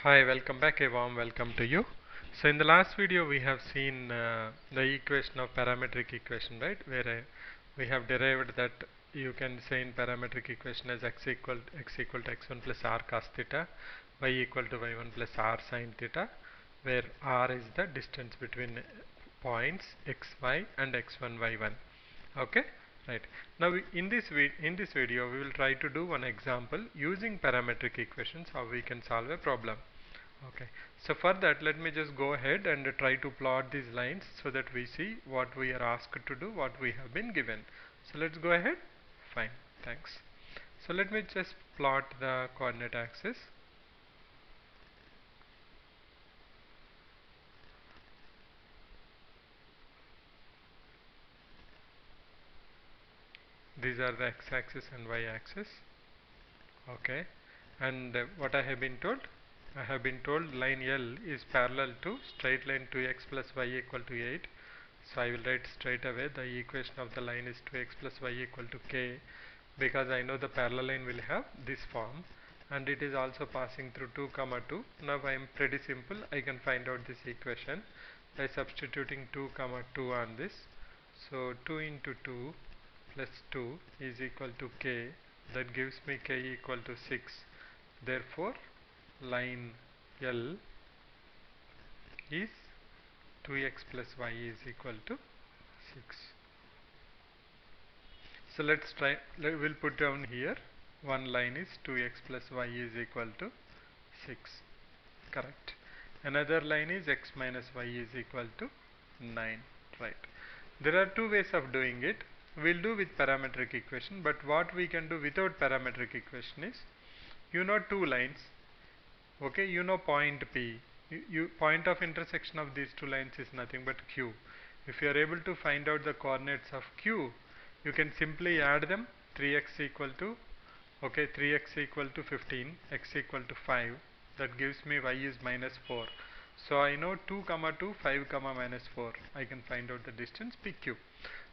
Hi, welcome back. A warm welcome to you. So in the last video we have seen the equation of parametric equation, right? Where we have derived that you can say in parametric equation as x equal to x1 plus r cos theta, y equal to y1 plus r sin theta, where r is the distance between points xy and x1 y1. Okay, right. Now in this video we will try to do one example using parametric equations how we can solve a problem. Okay, so for that let me just go ahead and try to plot these lines so that we see what we are asked to do, what we have been given. So let's go ahead. Fine, thanks. So let me just plot the coordinate axis. These are the x-axis and y-axis. Okay, and what I have been told? I have been told line L is parallel to straight line 2x plus y equal to 8. So I will write straight away the equation of the line is 2x plus y equal to k, because I know the parallel line will have this form and it is also passing through 2 comma 2. Now I am pretty simple. I can find out this equation by substituting 2 comma 2 on this. So 2 into 2 plus 2 is equal to k. That gives me k equal to 6. Therefore line L is 2x plus y is equal to 6. So let's try, we'll put down here one line is 2x plus y is equal to 6. Correct. Another line is x minus y is equal to 9. Right. There are two ways of doing it. We'll do with parametric equation, but what we can do without parametric equation is, you know two lines. Okay, you know point P. Point of intersection of these two lines is nothing but Q. If you are able to find out the coordinates of Q, you can simply add them. 3x equal to, okay, 3x equal to 15, x equal to 5. That gives me y is minus 4. So I know 2 comma 2, 5 comma minus 4. I can find out the distance PQ.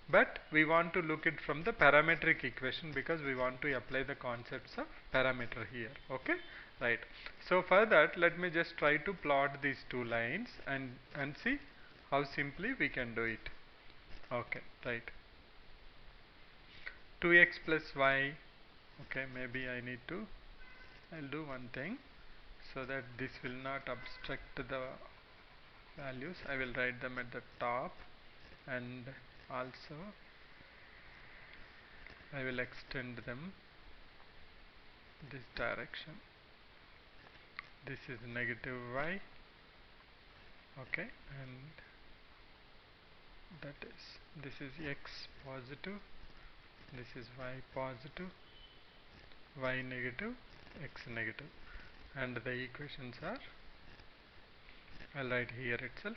But we want to look it from the parametric equation because we want to apply the concepts of parameter here. Okay, right. So for that, let me just try to plot these two lines and see how simply we can do it. Okay, right. 2x plus y. Okay, maybe I need to, I'll do one thing so that this will not obstruct the values. I will write them at the top, and also I will extend them this direction. This is negative y. Okay, and that is, this is x positive, this is y positive, y negative, x negative, and the equations are, I'll write here itself,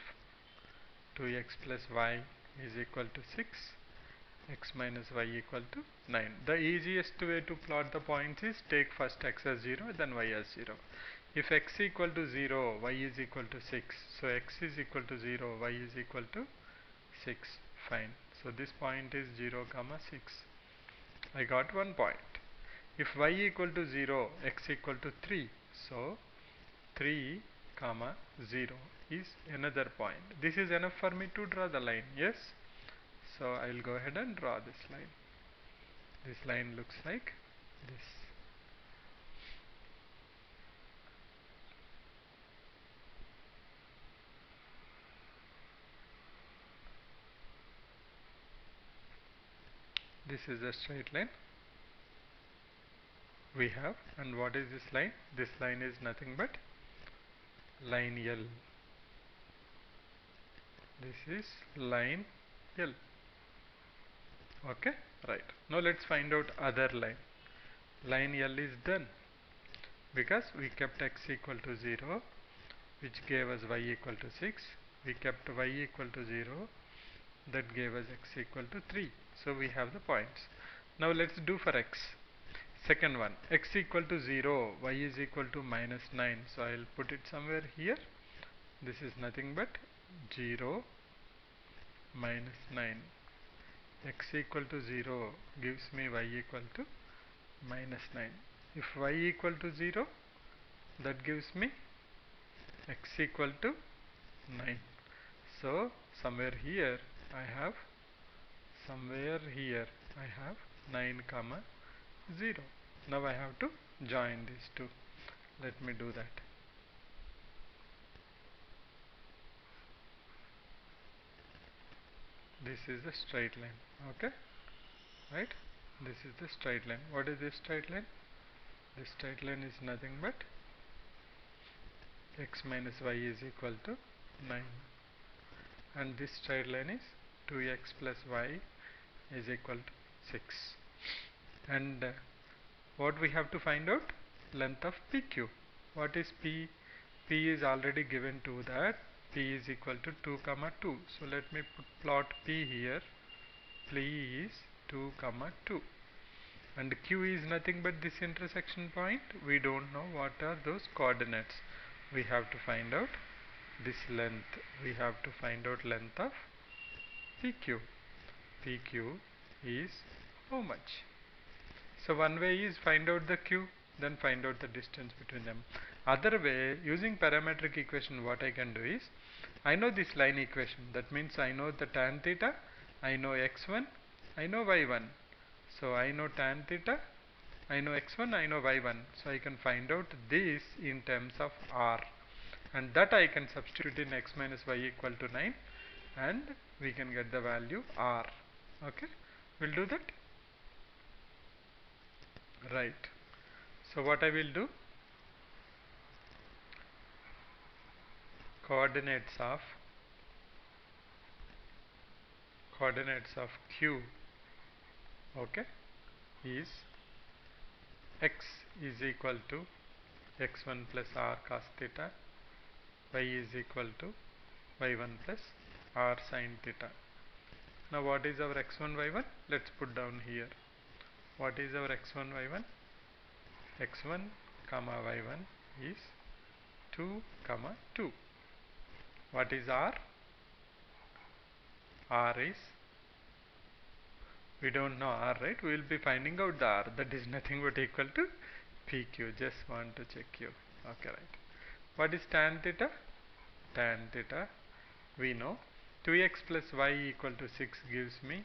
2x plus y is equal to 6, x minus y equal to 9. The easiest way to plot the points is take first x as 0 then y as 0. If x equal to 0, y is equal to 6. So x is equal to 0, y is equal to 6. Fine. So this point is 0 comma 6. I got one point. If y equal to 0, x equal to 3. So 3 comma 0 is another point. This is enough for me to draw the line. Yes. So I will go ahead and draw this line. This line looks like this. This is a straight line we have, and what is this line? This line is nothing but line L. This is line L. Okay, right. Now let's find out other line. Line L is done because we kept x equal to 0, which gave us y equal to 6. We kept y equal to 0, that gave us x equal to 3. So we have the points. Now let's do for x. Second one, x equal to 0, y is equal to minus 9. So I will put it somewhere here. This is nothing but 0 minus 9. X equal to 0 gives me y equal to minus 9. If y equal to 0, that gives me x equal to 9. So somewhere here I have 9 comma 0. Now I have to join these two. Let me do that. This is the straight line. Okay, right? This is the straight line. What is this straight line? This straight line is nothing but x minus y is equal to 9, and this straight line is 2x plus y is equal to 6. And what we have to find out? Length of PQ. What is P? P is already given to that. P is equal to 2 comma 2. So let me plot P here. P is 2 comma 2. And Q is nothing but this intersection point. We don't know what are those coordinates. We have to find out this length. We have to find out length of PQ. PQ is how much? So one way is find out the Q, then find out the distance between them. Other way, using parametric equation, what I can do is, I know this line equation. That means I know the tan theta, I know x1, I know y1. So I know tan theta, I know x1, I know y1. So I can find out this in terms of r. And that I can substitute in x minus y equal to 9, and we can get the value r. Okay, we'll do that. Right. So what I will do, coordinates of Q, okay, is x is equal to x1 plus r cos theta, y is equal to y1 plus r sin theta. Now what is our x1 y1? Let's put down here. What is our x1 y1? x1 comma y1 is 2 comma 2. What is r? R is, we don't know r, right? We will be finding out the r. That is nothing but equal to PQ. Just want to check you. Okay, right. What is tan theta? Tan theta, we know 2x plus y equal to 6 gives me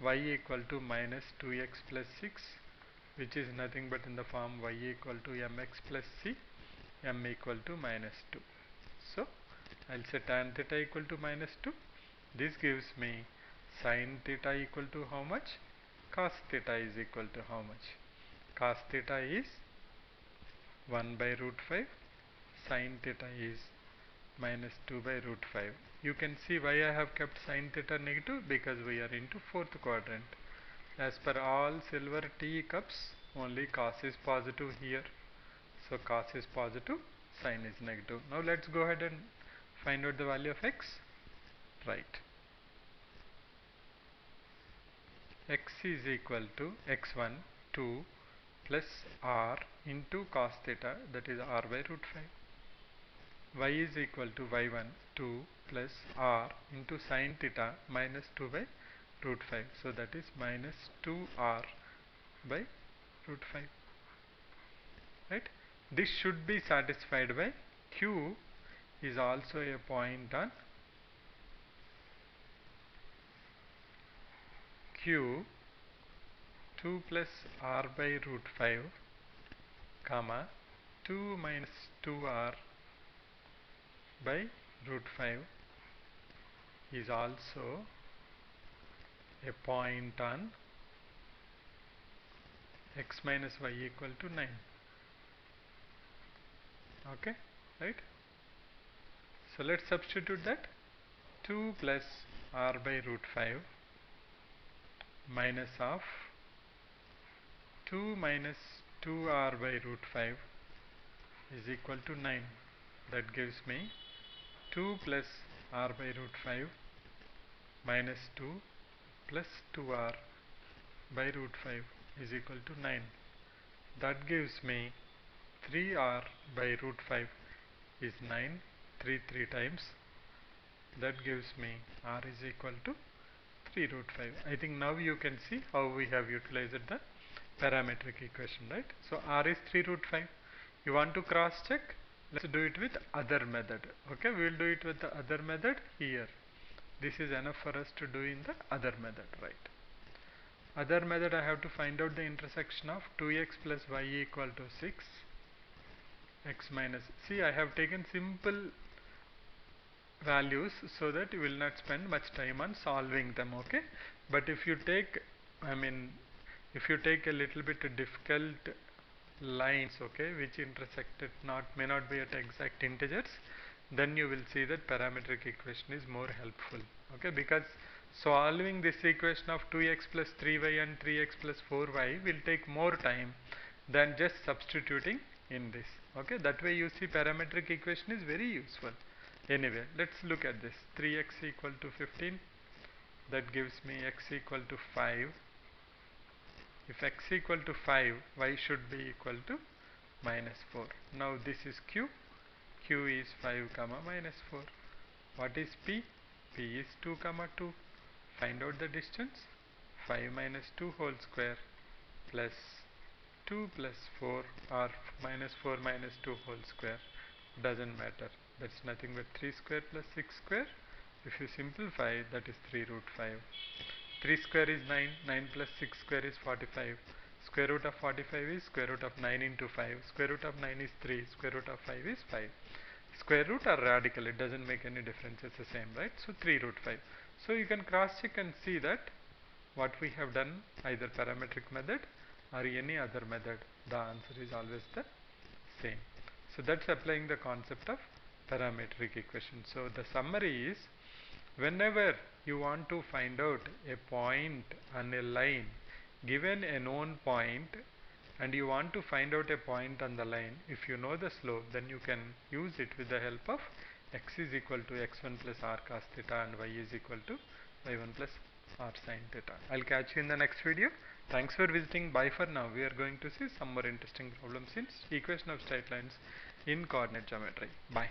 y equal to minus 2x plus 6, which is nothing but in the form y equal to mx plus c, m equal to minus 2. So I'll say tan theta equal to minus 2. This gives me sin theta equal to how much? Cos theta is equal to how much? Cos theta is 1 by root 5. Sin theta is minus 2 by root 5. You can see why I have kept sin theta negative, because we are into fourth quadrant. As per all silver tea cups, only cos is positive here. So cos is positive, sin is negative. Now let's go ahead and find out the value of x. Right. X is equal to x1 2 plus r into cos theta, that is r by root 5. Y is equal to y1 2 plus r into sin theta minus 2 by root 5. So that is minus 2r by root 5. Right? This should be satisfied by Q is also a point on Q 2 plus r by root 5 comma 2 minus 2r by root 5 is also a point on x minus y equal to 9. Okay, right? So let's substitute that. 2 plus r by root 5 minus of 2 minus 2r by root 5 is equal to 9. That gives me 2 plus r by root 5 minus 2 plus 2r by root 5 is equal to 9. That gives me 3r by root 5 is 9, 3 times. That gives me r is equal to 3 root 5. I think now you can see how we have utilized the parametric equation, right? So r is 3 root 5. You want to cross check? Let's do it with other method. Okay, we will do it with the other method here. This is enough for us to do in the other method, right? Other method, I have to find out the intersection of 2x plus y equal to 6, x minus. See, I have taken simple values so that you will not spend much time on solving them, okay? But if you take, I mean, if you take a little bit difficult lines, okay, which intersected may not be at exact integers, then you will see that parametric equation is more helpful, okay, because solving this equation of 2x plus 3y and 3x plus 4y will take more time than just substituting in this, okay. That way you see parametric equation is very useful. Anyway, let's look at this. 3x equal to 15, that gives me x equal to 5. If x equal to 5, y should be equal to minus 4. Now this is q. Q is 5 comma minus 4. What is p? P is 2 comma 2. Find out the distance. 5 minus 2 whole square plus 2 plus 4 or minus 4 minus 2 whole square. Doesn't matter. That's nothing but 3 square plus 6 square. If you simplify, that is 3 root 5. 3 square is 9, 9 plus 6 square is 45. Square root of 45 is square root of 9 into 5. Square root of 9 is 3. Square root of 5 is 5. Square root or radical, it doesn't make any difference, it's the same, right? So 3 root 5. So you can cross check and see that what we have done, either parametric method or any other method, the answer is always the same. So that's applying the concept of parametric equation. So the summary is, whenever you want to find out a point on a line given a known point and you want to find out a point on the line, if you know the slope, then you can use it with the help of x is equal to x1 plus r cos theta and y is equal to y1 plus r sin theta. I'll catch you in the next video. Thanks for visiting. Bye for now. We are going to see some more interesting problems in equation of straight lines in coordinate geometry. Bye.